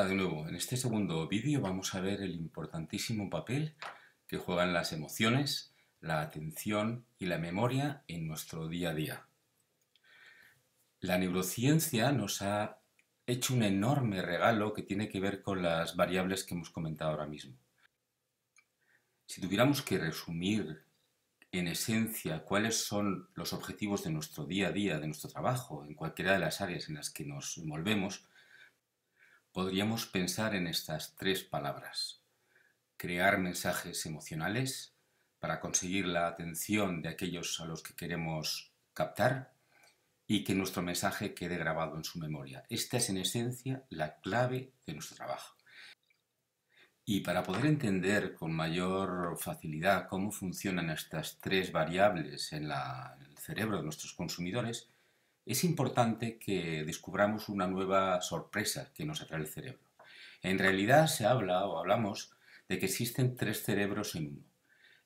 Hola de nuevo, en este segundo vídeo vamos a ver el importantísimo papel que juegan las emociones, la atención y la memoria en nuestro día a día. La neurociencia nos ha hecho un enorme regalo que tiene que ver con las variables que hemos comentado ahora mismo. Si tuviéramos que resumir en esencia cuáles son los objetivos de nuestro día a día, de nuestro trabajo, en cualquiera de las áreas en las que nos movemos, podríamos pensar en estas tres palabras: crear mensajes emocionales para conseguir la atención de aquellos a los que queremos captar y que nuestro mensaje quede grabado en su memoria. Esta es en esencia la clave de nuestro trabajo. Y para poder entender con mayor facilidad cómo funcionan estas tres variables en el cerebro de nuestros consumidores, es importante que descubramos una nueva sorpresa que nos atrae el cerebro. En realidad se habla o hablamos de que existen tres cerebros en uno.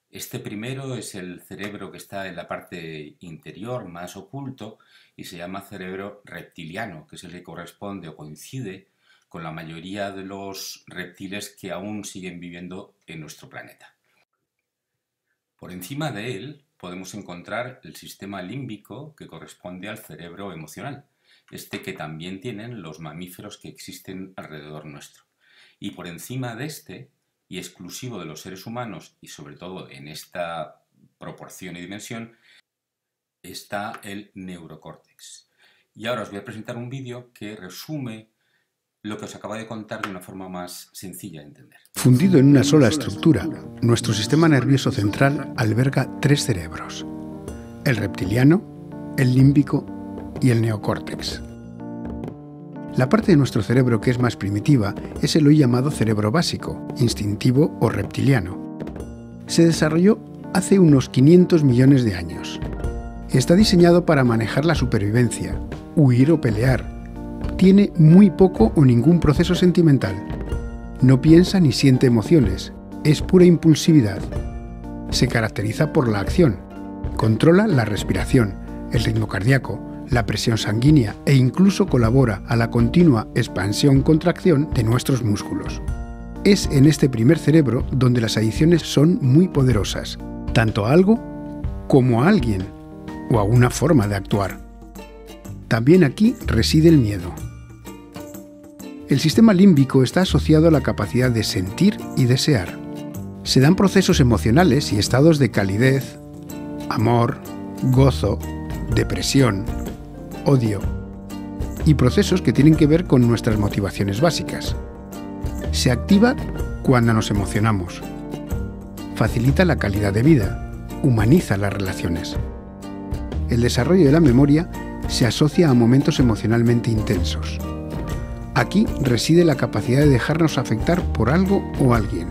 Este primero es el cerebro que está en la parte interior, más oculto, y se llama cerebro reptiliano, que es el que corresponde o coincide con la mayoría de los reptiles que aún siguen viviendo en nuestro planeta. Por encima de él podemos encontrar el sistema límbico, que corresponde al cerebro emocional, este que también tienen los mamíferos que existen alrededor nuestro. Y por encima de este, y exclusivo de los seres humanos, y sobre todo en esta proporción y dimensión, está el neurocórtex. Y ahora os voy a presentar un vídeo que resume lo que os acabo de contar de una forma más sencilla de entender. Fundido en una sola estructura, nuestro sistema nervioso central alberga tres cerebros: el reptiliano, el límbico y el neocórtex. La parte de nuestro cerebro que es más primitiva es el hoy llamado cerebro básico, instintivo o reptiliano. Se desarrolló hace unos 500 millones de años. Está diseñado para manejar la supervivencia, huir o pelear. Tiene muy poco o ningún proceso sentimental. No piensa ni siente emociones, es pura impulsividad. Se caracteriza por la acción. Controla la respiración, el ritmo cardíaco, la presión sanguínea e incluso colabora a la continua expansión-contracción de nuestros músculos. Es en este primer cerebro donde las adicciones son muy poderosas, tanto a algo como a alguien o a una forma de actuar. También aquí reside el miedo. El sistema límbico está asociado a la capacidad de sentir y desear. Se dan procesos emocionales y estados de calidez, amor, gozo, depresión, odio y procesos que tienen que ver con nuestras motivaciones básicas. Se activa cuando nos emocionamos. Facilita la calidad de vida, humaniza las relaciones. El desarrollo de la memoria se asocia a momentos emocionalmente intensos. Aquí reside la capacidad de dejarnos afectar por algo o alguien.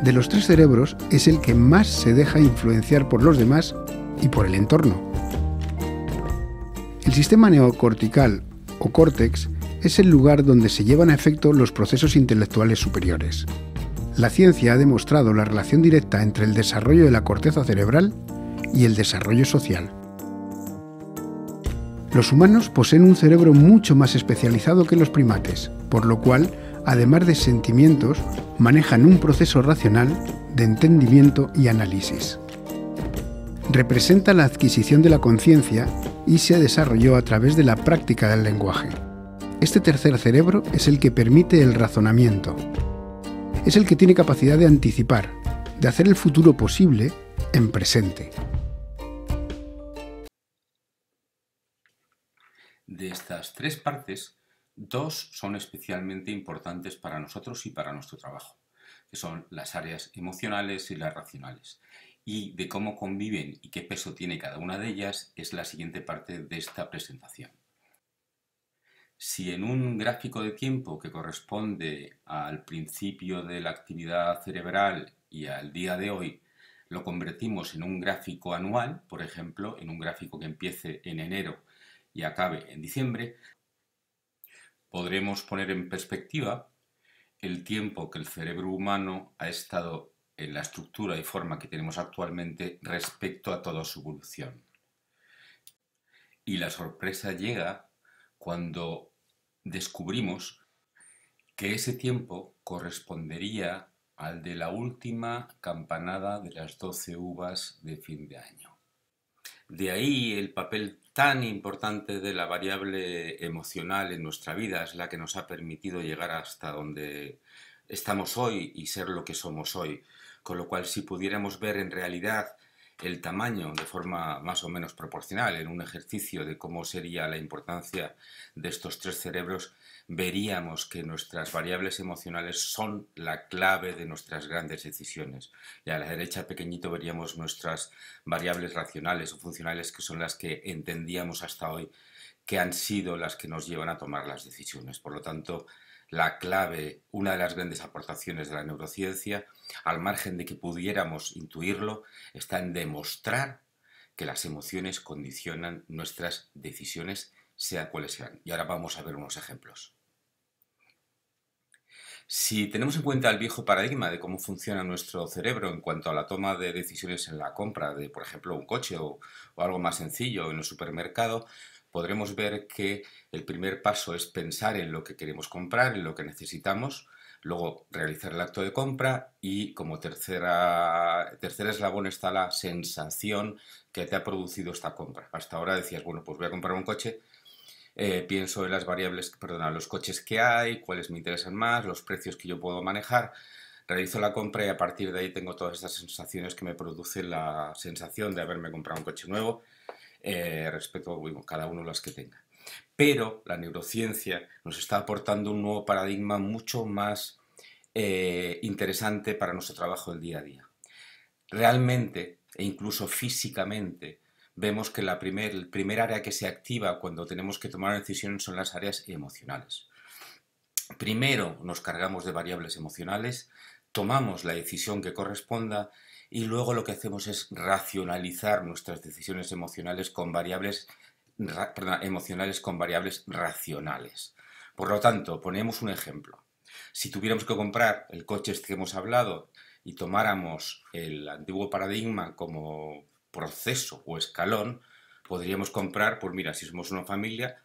De los tres cerebros es el que más se deja influenciar por los demás y por el entorno. El sistema neocortical o córtex es el lugar donde se llevan a efecto los procesos intelectuales superiores. La ciencia ha demostrado la relación directa entre el desarrollo de la corteza cerebral y el desarrollo social. Los humanos poseen un cerebro mucho más especializado que los primates, por lo cual, además de sentimientos, manejan un proceso racional de entendimiento y análisis. Representa la adquisición de la conciencia y se desarrolló a través de la práctica del lenguaje. Este tercer cerebro es el que permite el razonamiento. Es el que tiene capacidad de anticipar, de hacer el futuro posible en presente. De estas tres partes, dos son especialmente importantes para nosotros y para nuestro trabajo, que son las áreas emocionales y las racionales. Y de cómo conviven y qué peso tiene cada una de ellas es la siguiente parte de esta presentación. Si en un gráfico de tiempo que corresponde al principio de la actividad cerebral y al día de hoy lo convertimos en un gráfico anual, por ejemplo, en un gráfico que empiece en enero y acabe en diciembre, podremos poner en perspectiva el tiempo que el cerebro humano ha estado en la estructura y forma que tenemos actualmente respecto a toda su evolución. Y la sorpresa llega cuando descubrimos que ese tiempo correspondería al de la última campanada de las 12 uvas de fin de año. De ahí el papel tan importante de la variable emocional en nuestra vida, es la que nos ha permitido llegar hasta donde estamos hoy y ser lo que somos hoy. Con lo cual, si pudiéramos ver en realidad el tamaño de forma más o menos proporcional en un ejercicio de cómo sería la importancia de estos tres cerebros, veríamos que nuestras variables emocionales son la clave de nuestras grandes decisiones. Y a la derecha pequeñito veríamos nuestras variables racionales o funcionales, que son las que entendíamos hasta hoy que han sido las que nos llevan a tomar las decisiones. Por lo tanto, la clave, una de las grandes aportaciones de la neurociencia, al margen de que pudiéramos intuirlo, está en demostrar que las emociones condicionan nuestras decisiones, sea cuales sean. Y ahora vamos a ver unos ejemplos. Si tenemos en cuenta el viejo paradigma de cómo funciona nuestro cerebro en cuanto a la toma de decisiones en la compra de, por ejemplo, un coche o algo más sencillo en el supermercado, podremos ver que el primer paso es pensar en lo que queremos comprar, en lo que necesitamos, luego realizar el acto de compra y como tercer eslabón está la sensación que te ha producido esta compra. Hasta ahora decías, bueno, pues voy a comprar un coche, pienso en las variables, los coches que hay, cuáles me interesan más, los precios que yo puedo manejar, realizo la compra y a partir de ahí tengo todas estas sensaciones que me produce la sensación de haberme comprado un coche nuevo, respecto a cada uno de los que tenga. Pero la neurociencia nos está aportando un nuevo paradigma mucho más interesante para nuestro trabajo del día a día. Realmente, e incluso físicamente, vemos que el primer área que se activa cuando tenemos que tomar una decisión son las áreas emocionales. Primero nos cargamos de variables emocionales, tomamos la decisión que corresponda y luego lo que hacemos es racionalizar nuestras decisiones emocionales con variables racionales. Por lo tanto, ponemos un ejemplo. Si tuviéramos que comprar el coche este que hemos hablado y tomáramos el antiguo paradigma como proceso o escalón, podríamos comprar, pues mira, si somos una familia,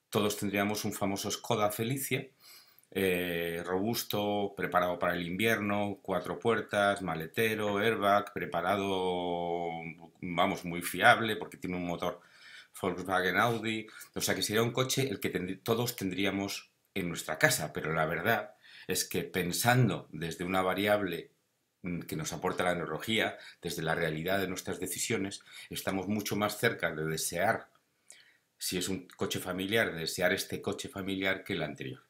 todos tendríamos un famoso Skoda Felicia, robusto, preparado para el invierno, 4 puertas, maletero, airbag, preparado, vamos, muy fiable porque tiene un motor Volkswagen Audi, o sea que sería un coche el que todos tendríamos en nuestra casa, pero la verdad es que pensando desde una variable que nos aporta la neurología, desde la realidad de nuestras decisiones, estamos mucho más cerca de desear, si es un coche familiar, de desear este coche familiar que el anterior.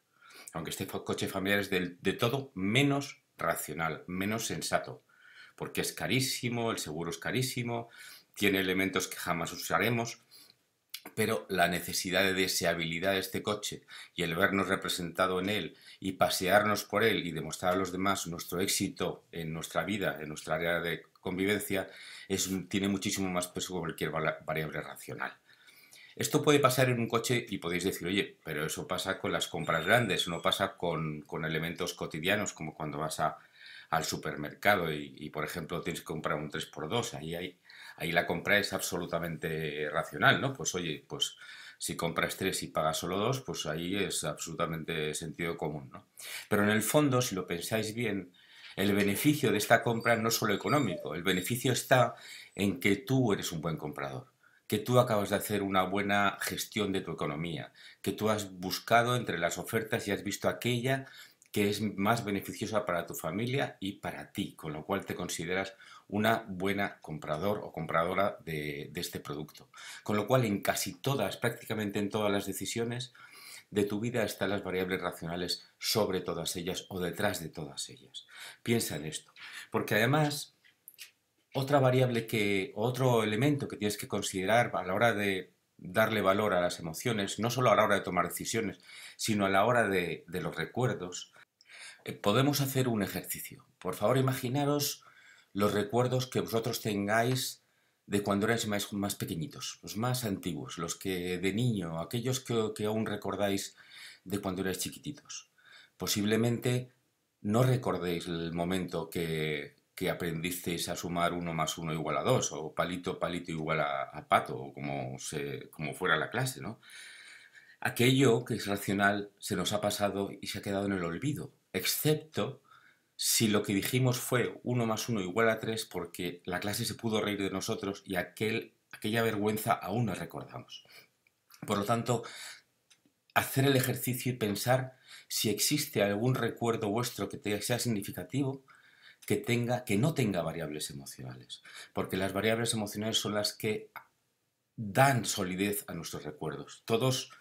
Aunque este coche familiar es de todo menos racional, menos sensato, porque es carísimo, el seguro es carísimo, tiene elementos que jamás usaremos, pero la necesidad de deseabilidad de este coche y el vernos representado en él y pasearnos por él y demostrar a los demás nuestro éxito en nuestra vida, en nuestra área de convivencia, tiene muchísimo más peso que cualquier variable racional. Esto puede pasar en un coche y podéis decir, oye, pero eso pasa con las compras grandes, no pasa con elementos cotidianos como cuando vas al supermercado y, por ejemplo, tienes que comprar un 3x2, ahí la compra es absolutamente racional, ¿no? Pues oye, pues si compras 3 y pagas solo 2, pues ahí es absolutamente sentido común, ¿no? Pero en el fondo, si lo pensáis bien, el beneficio de esta compra no es solo económico, el beneficio está en que tú eres un buen comprador, que tú acabas de hacer una buena gestión de tu economía, que tú has buscado entre las ofertas y has visto aquella que es más beneficiosa para tu familia y para ti, con lo cual te consideras una buena comprador o compradora de este producto. Con lo cual, en casi todas, prácticamente en todas las decisiones de tu vida están las variables racionales sobre todas ellas o detrás de todas ellas. Piensa en esto, porque además otra variable otro elemento que tienes que considerar a la hora de darle valor a las emociones, no solo a la hora de tomar decisiones, sino a la hora de los recuerdos, podemos hacer un ejercicio. Por favor, imaginaros los recuerdos que vosotros tengáis de cuando erais más pequeñitos, los más antiguos, los que de niño, aquellos que aún recordáis de cuando erais chiquititos. Posiblemente no recordéis el momento que aprendisteis a sumar 1 más 1 igual a 2, o palito, palito igual a pato, o como fuera la clase, ¿no? aquello que es racional se nos ha pasado y se ha quedado en el olvido, excepto si lo que dijimos fue 1 más 1 igual a 3 porque la clase se pudo reír de nosotros y aquella vergüenza aún nos recordamos. Por lo tanto, hacer el ejercicio y pensar si existe algún recuerdo vuestro que sea significativo, que no tenga variables emocionales, porque las variables emocionales son las que dan solidez a nuestros recuerdos. Todos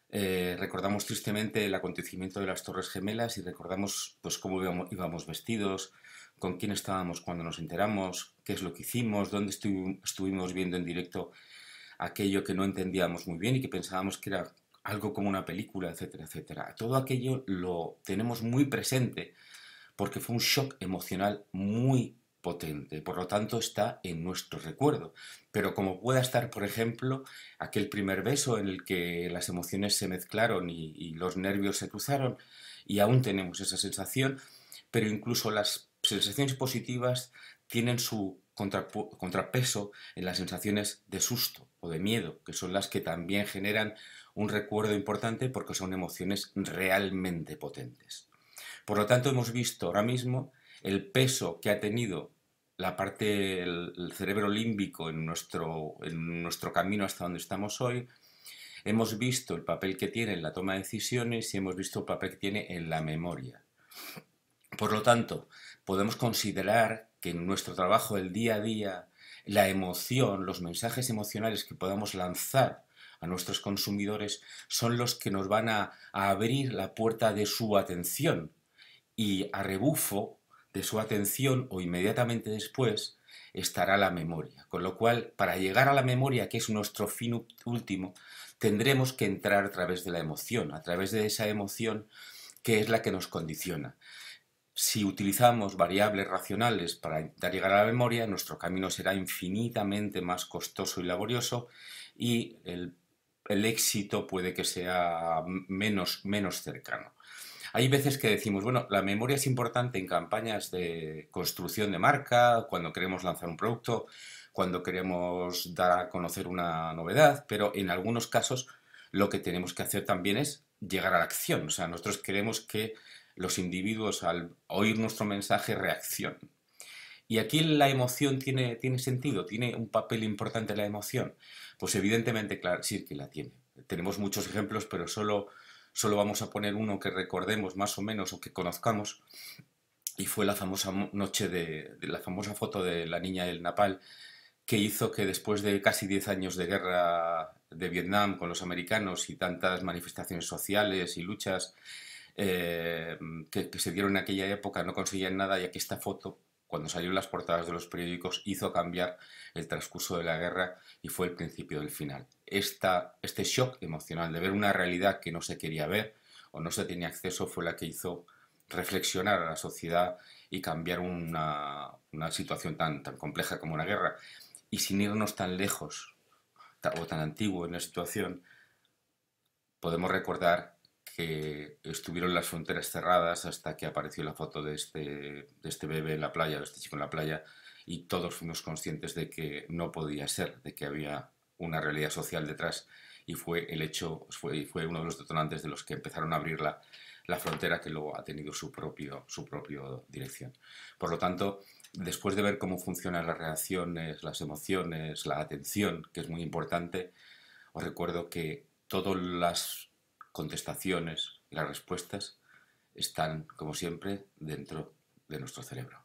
recordamos tristemente el acontecimiento de las Torres Gemelas y recordamos pues, cómo íbamos vestidos, con quién estábamos cuando nos enteramos, qué es lo que hicimos, dónde estuvimos viendo en directo aquello que no entendíamos muy bien y que pensábamos que era algo como una película, etcétera, etcétera. Todo aquello lo tenemos muy presente porque fue un shock emocional muy potente, por lo tanto está en nuestro recuerdo. Pero como pueda estar, por ejemplo, aquel primer beso en el que las emociones se mezclaron y los nervios se cruzaron y aún tenemos esa sensación, pero incluso las sensaciones positivas tienen su contrapeso en las sensaciones de susto o de miedo, que son las que también generan un recuerdo importante porque son emociones realmente potentes. Por lo tanto, hemos visto ahora mismo el peso que ha tenido la parte, el cerebro límbico en nuestro camino hasta donde estamos hoy, hemos visto el papel que tiene en la toma de decisiones y hemos visto el papel que tiene en la memoria. Por lo tanto, podemos considerar que en nuestro trabajo del día a día, la emoción, los mensajes emocionales que podamos lanzar a nuestros consumidores son los que nos van a abrir la puerta de su atención y a rebufo de su atención o inmediatamente después estará la memoria. Con lo cual, para llegar a la memoria, que es nuestro fin último, tendremos que entrar a través de la emoción, a través de esa emoción que es la que nos condiciona. Si utilizamos variables racionales para intentar llegar a la memoria, nuestro camino será infinitamente más costoso y laborioso y el éxito puede que sea menos cercano. Hay veces que decimos, bueno, la memoria es importante en campañas de construcción de marca, cuando queremos lanzar un producto, cuando queremos dar a conocer una novedad, pero en algunos casos lo que tenemos que hacer también es llegar a la acción. O sea, nosotros queremos que los individuos al oír nuestro mensaje reaccionen. Y aquí la emoción tiene sentido, tiene un papel importante la emoción. Pues evidentemente, claro, sí que la tiene. Tenemos muchos ejemplos, pero solo vamos a poner uno que recordemos más o menos o que conozcamos. Y fue la famosa noche de la famosa foto de la niña del Napal, que hizo que después de casi 10 años de guerra de Vietnam con los americanos y tantas manifestaciones sociales y luchas que se dieron en aquella época, no conseguían nada, y aquí esta foto, cuando salió en las portadas de los periódicos, hizo cambiar el transcurso de la guerra y fue el principio del final. Este shock emocional de ver una realidad que no se quería ver o no se tenía acceso fue la que hizo reflexionar a la sociedad y cambiar una situación tan compleja como una guerra. Y sin irnos tan lejos o tan antiguo en la situación, podemos recordar que estuvieron las fronteras cerradas hasta que apareció la foto de este bebé en la playa, de este chico en la playa, y todos fuimos conscientes de que no podía ser, de que había una realidad social detrás, y fue uno de los detonantes de los que empezaron a abrir la frontera, que luego ha tenido su propia dirección. Por lo tanto, después de ver cómo funcionan las reacciones, las emociones, la atención, que es muy importante, os recuerdo que todas las contestaciones y las respuestas están, como siempre, dentro de nuestro cerebro.